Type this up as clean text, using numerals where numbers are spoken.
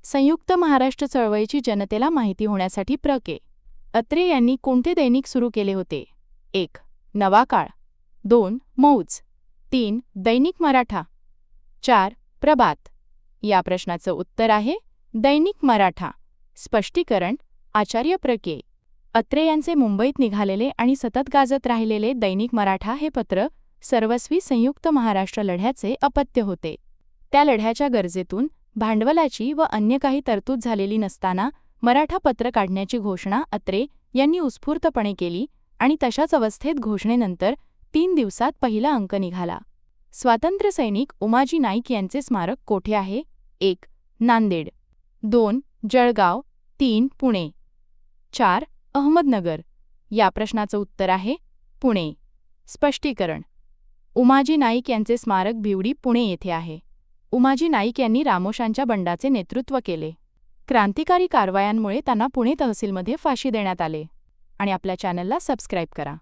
संयुक्त महाराष्ट्र चळवळीची जनतेला माहिती होण्यासाठी प्र. अत्रे यांनी कोणते दैनिक सुरू केले होते? 1. नवा काळ, 2. मौज, 3. दैनिक मराठा, 4. प्रभात. या प्रश्नाचं उत्तर आहे दैनिक मराठा. स्पष्टीकरण. आचार्य प्र. अत्रे यांचे मुंबईत निघालेले आणि सतत गाजत राहिलेले दैनिक मराठा हे पत्र सर्वस्वी संयुक्त महाराष्ट्र लढ्याचे अपत्य होते. त्या लढ्याच्या गरजेतून भांडवलाची व अन्य काही तरतूद झालेली नसताना मराठा पत्र काढण्याची घोषणा अत्रे यांनी उत्स्फूर्तपणे केली आणि तशाच अवस्थेत घोषणेनंतर 3 दिवसात पहिला अंक निघाला. स्वातंत्र्यसैनिक उमाजी नाईक यांचे स्मारक कोठे आहे? 1. नांदेड, 2. जळगाव, 3. पुणे, 4. अहमदनगर. या प्रश्नाचं उत्तर आहे पुणे. स्पष्टीकरण. उमाजी नाईक यांचे स्मारक भिवडी, पुणे येथे आहे. उमाजी नाईक यांनी रामोशांच्या बंडाचे नेतृत्व केले. क्रांतिकारी कारवायांमुळे त्यांना पुणे तहसीलमध्ये फाशी देण्यात आले. आणि आपल्या चॅनलला सबस्क्राईब करा.